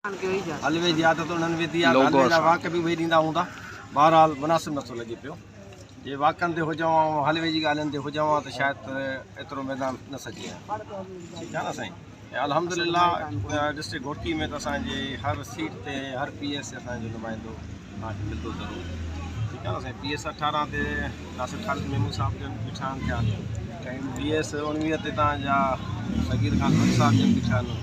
हलवे जी आदत उन्हनि विधी आहे, हलवे जा वाक बि उहे ॾींदा हूंदा। बहरहाल मुनासिब नथो लॻे पियो। जे वाकनि ते हुजूं ऐं हलवे जी ॻाल्हियुनि ते हुजूं हा त शायदि एतिरो मैदान न सॼे आहे। ठीकु आहे न साईं। ऐं अल्हम्दुलिल्लाह डिस्ट्रिक्ट घोटकी में त असांजे हर सीट ते हर PS असांजो नुमाइंदो तव्हांखे मिलंदो ज़रूरु। ठीकु आहे न साईं। PS 18 ते नासिर ख़ालिद मेमून साहिब जन बीठा आहिनि थिया। PS 19 ते तव्हांजा सगीर खान भट साहिब जन बीठा आहिनि।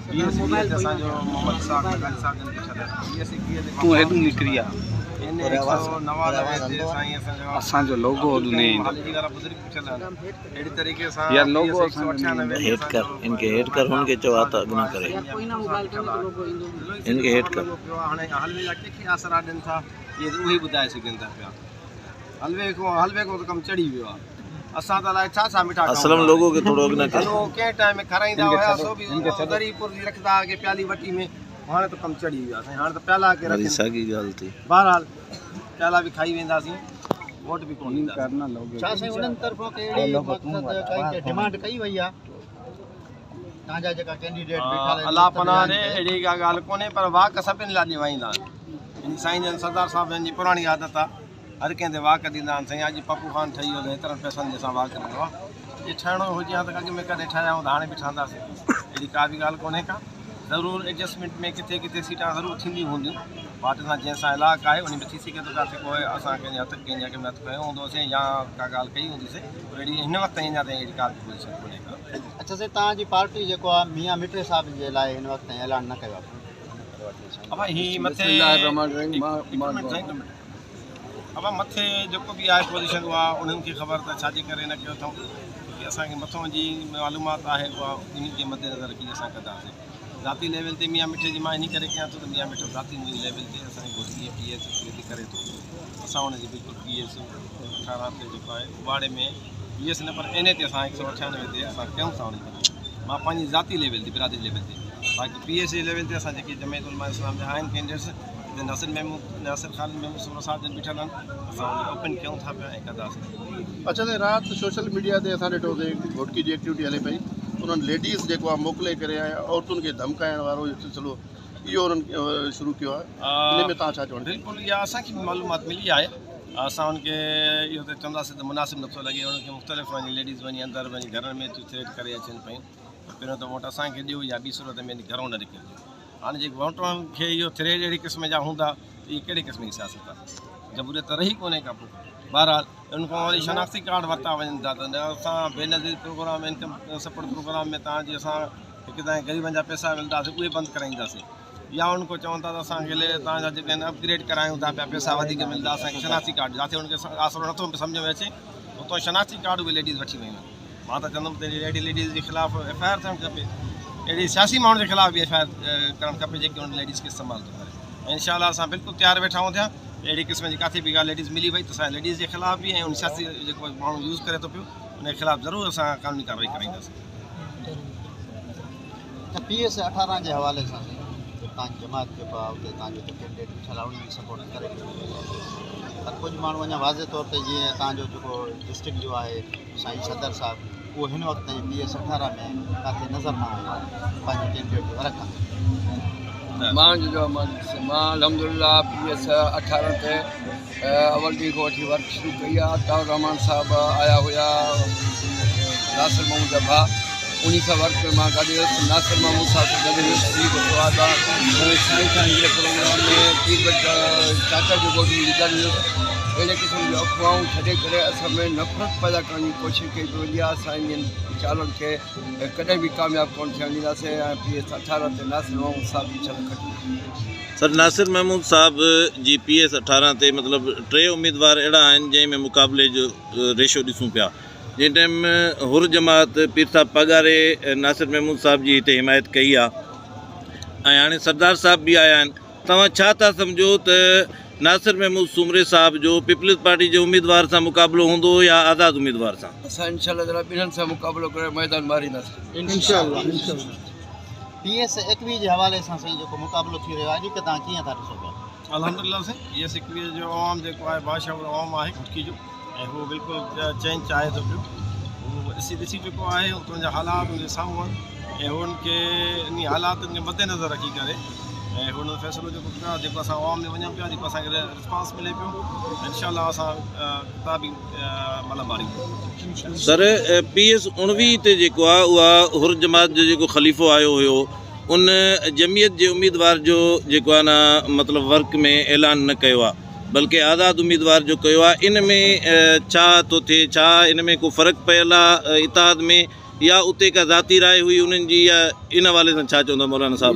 PS 20 ते असांजो मोहम्मद साहब नगारी साहिब जन बीठल आहिनि। PS 21 ते तूं हेॾो निकिरी आहे इन 199 ते साईं असांजो लोगो होॾो न ईंदो हाली वारा बुज़ुर्ग बीठल आहिनि। अहिड़ी तरीक़े सां यार लोगो 198 हेठ कर, इनके हेठ कर, उनके चवा त अॻु न करे, इनके हेठ कर। हाणे हलवे जा कंहिंखे आसरा ॾियनि था इहे उहे ई ॿुधाए सघनि था पिया। हलवे खां त कमु चढ़ी वियो आहे। असां त अलाए छा छा मिठा असलम लोगो के थोड़ो अॻु न करे। हलो कंहिं टाइम में खाराईंदा हुआ सो बि दरीपुर जी रखंदा के प्याली वटी में। हाणे त कमु चढ़ी वियो आहे। हाणे त प्याला के रखनि। साॻी ॻाल्हि थी। बहरहाल प्याला बि खाई वेंदासीं, वोट बि कोन ॾींदासीं। करना लोगो छा साईं उन्हनि तरफ़ों कहिड़ी काई डिमांड कई वई आहे तव्हांजा जेका कैंडिडेट बीठा आहिनि? अलाह पनाह ॾे, अहिड़ी का ॻाल्हि कोन्हे, पर वाक सभिनि लाइ ॾिवाईंदा आहिनि। साईं जन सरदार साहिब जन जी पुराणी आदत आहे, हर कंहिं ते वाक ॾींदा आहिनि। साईं अॼु पप्पू खान ठही वियो त हेतिरनि पैसनि जे असां वाक ॾिनो आहे। जे ठहिणो हुजे हा त अॻु में कॾहिं ठाहिया आहियूं त हाणे बि ठहंदासीं। अहिड़ी का बि ॻाल्हि कोन्हे का। ज़रूरु एडजस्टमेंट में किथे किथे सीटां ज़रूरु थींदियूं हूंदियूं। पार्टी सां जंहिंसां इलाक़ आहे उन में थी सघे थो किथे कोई असां कंहिंजे हथ कंहिंजे अॻ में हथु कयो हूंदोसीं या का ॻाल्हि कई हूंदीसीं। अहिड़ी हिन वक़्तु अञा ताईं अहिड़ी का बि पोजीशन कोन्हे का। अच्छा साईं, तव्हांजी पार्टी जेको आहे मियां मिटे साहिब जे लाइ हिन वक़्तु ऐलान न कयो आहे? अब हीअ मथे अब मथे जेको बि आहे पोजीशन उहा उन्हनि खे ख़बर त छाजे करे न कयो अथऊं। छोकी असांखे मथां जी मालूमात आहे उहा उन खे मद्देनज़र रखी असां कंदासीं। ज़ाती लेवल ते मियां मिठे जी मां इन करे कयां थो त मियां मिठो ज़ाती मुंहिंजी लेवल ते असांजी घोटकी PS करे थो। असां हुनजी बिल्कुलु PS 18 ते जेको आहे उबाड़े में PS न पर NA ते असां 198 ते असां कयूं था। उन मां पंहिंजी ज़ाती लेवल ते बिरादरी लेवल ते, बाक़ी PS लेवल ते असां जेके जमीयत उलमा इस्लाम जा आहिनि कैंडिडेट्स नासिर ख़ालिद मेमून साहिब जन बीठल आहिनि, असां उन ओपन कयूं था पिया ऐं कंदासीं। अच्छा साईं, राति सोशल मीडिया ते असां ॾिठोसीं घोटकी जी एक्टिविटी हले पई, उन्हनि लेडीज़ जेको आहे मोकिले करे ऐं औरतुनि खे धमकाइण वारो सिलसिलो इहो उन्हनि शुरू कयो आहे। इन में तव्हां छा चवंदा? बिल्कुलु इहा असांखे बि मालूमात मिली आहे। असां उनखे इहो त चवंदासीं त मुनासिब नथो लॻे। उनखे मुख़्तलिफ़ वञी लेडीज़ वञी अंदरि वञी घरनि में थ्रेट करे अचनि पियूं। पहिरियों त वोट असांखे ॾियो या ॿी सूरत में घरों न निकिरिजो। हाणे जेके वोटरनि खे इहो थ्रेट अहिड़ी क़िस्म जा हूंदा त इहे कहिड़े क़िस्म जी सियासत आहे? ज़रूरत त रही कोन्हे का पोइ। बहरहाल उनखां वरी शनाख़्ती कार्ड वरिता वञनि था त असां Benazir programme income support programme में तव्हांजी असां हिकु तव्हां ग़रीबनि जा पैसा मिलंदासीं उहे बंदि कराईंदासीं। या उनको चवनि था त असांखे तव्हांजा जेके आहिनि अपग्रेड करायूं था पिया, पैसा वधीक मिलंदा, असांखे शनाख़्ती कार्ड जिते हुनखे आसरो नथो सम्झ में अचे उतां शनाख़्ती कार्ड उहे लेडीज़ वठी वयूं आहिनि। मां त चवंदुमि त अहिड़ी लेडीज़ जे ख़िलाफ़ु FIR थियणु खपे। अहिड़ी सियासी माण्हुनि जे ख़िलाफ़ु बि FIR करणु खपे जेके हुन लेडीज़ खे इस्तेमालु थो करे। ऐं इंशाअल्लाह असां बिल्कुलु तयारु वेठा आहियूं थिया। अहिड़ी क़िस्म जी किथे बि ॻाल्हि लेडीज़ मिली वई त असां लेडीज़ जे ख़िलाफ़ु बि ऐं उन सियासी जेको माण्हू यूज़ करे थो पियो उनजे ख़िलाफ़ु ज़रूरु असां कानूनी कार्रवाई कराईंदासीं। PS 18 जे हवाले सां तव्हांजी जमात जेको आहे उते तव्हांजो कैंडिडेट बीठल आहे उन जी सपोर्ट करे, पर कुझु माण्हू अञा वाज़े तौर ते जीअं तव्हांजो जेको डिस्ट्रिक्ट जो आहे साईं सदर साहिबु उहो हिन वक़्तु ताईं PS 18 में किथे नज़र न आयो आहे पंहिंजे कैंडिडेट जो रखनि। मां अल्हम्दुलिल्लाह PS 18 ते अवल ॾींहं खां वठी वर्क शुरू कई आहे। ताउर रहमान साहिबु आया हुया, नासिर महमूद जा भाउ, उन सां वर्क में मां गॾु हुयुसि। नासिर महमूद साहिब सां गॾु हुयुसि। साईं जे प्रोग्राम में चाचा जो घोट लीडर हुयुसि। अहिड़े क़िस्म जूं अफ़वाहूं छॾे करे असां में नफ़रत पैदा करण जी कोशिशि कई पई वेंदी आहे। असां इन्हनि वीचारनि खे कॾहिं बि कामयाबु कोन थियणु ॾींदासीं। ऐं PS 18 ते नासिर महमूद साहिब जी छल खटी। सर, नासिर महमूद साहब जी PS 18 ते मतिलबु 3 उम्मीदवार अहिड़ा आहिनि जंहिंमें मुक़ाबले जो रेशो ॾिसूं पिया। जंहिं टाइम हुर जमात पीर साहिब पगारे नासिर महमूद साहिब जी हिते हिमायत कई आहे ऐं हाणे सरदार साहिब बि आया आहिनि। तव्हां छा था सम्झो त नासिर महमूद सूमरे साहिब जो पीपल्स पार्टी जे उम्मीदवार सां मुक़ाबिलो हूंदो या आज़ाद उम्मीदवार सां? असां इंशाअल्लाह ताला ॿिन्हिनि सां मुक़ाबिलो करे मैदान मारींदासीं इंशाअल्लाह। PS 21 जे हवाले सां साईं जेको मुक़ाबिलो थी रहियो आहे अॼु तव्हां कीअं था ॾिसो पिया? अल्हम्दुलिल्लाह साईं, PS 21 जो आवाम जेको आहे बादशाह आवाम आहे घोटकी जो ऐं उहो बिल्कुलु चेंज चाहे थो पियो। उहो ॾिसी जेको आहे उतां जा हालात उनजे साम्हूं आहिनि ऐं हुननि खे इन हालातुनि खे मद्देनज़र रखी करे ऐं हुन फ़ैसिलो जेको कयो आहे, जेको असां आवाम में वञूं पिया, जेको असांखे रिस्पॉन्स मिले पियो, इंशाअल्लाह असां किताबी मतिलबु मारियूं। सर PS19 ते जेको आहे उहा हुर जमात जो जेको ख़लीफ़ो आयो हुयो उन जमियत जे उम्मीदवार जो जेको आहे न मतिलबु वर्क में ऐलान न कयो आहे, बल्कि आज़ाद उम्मीदवार जो कयो आहे। इन में छा थो थिए, छा इन में को फ़र्क़ु पियल आहे इतिहाद में, या उते का ज़ाती राय हुई उन्हनि जी, या इन हवाले सां छा चवंदा मौलाना साहब?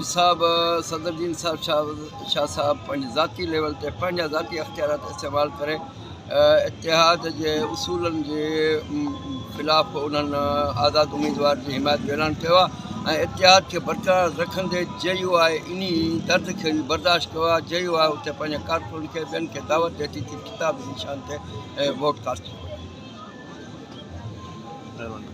सदरुद्दीन साहब शाह साहब पंहिंजे ज़ाती लेवल ते पंहिंजा ज़ाती अख़्तियारात इस्तेमालु करे इतिहाद जे उसूलनि जे ख़िलाफ़ु उन्हनि आज़ाद उम्मीदवार जी हिमायत जो ऐलान कयो आहे ऐं इतिहाद खे बरक़रार रखंदे जयो आहे इन दर्द खे बर्दाश्त कयो आहे, जयो आहे उते पंहिंजे कारकुन खे ॿियनि खे दावत ॾिए थी किताब जी निशान ते वोट कास्ट कयो।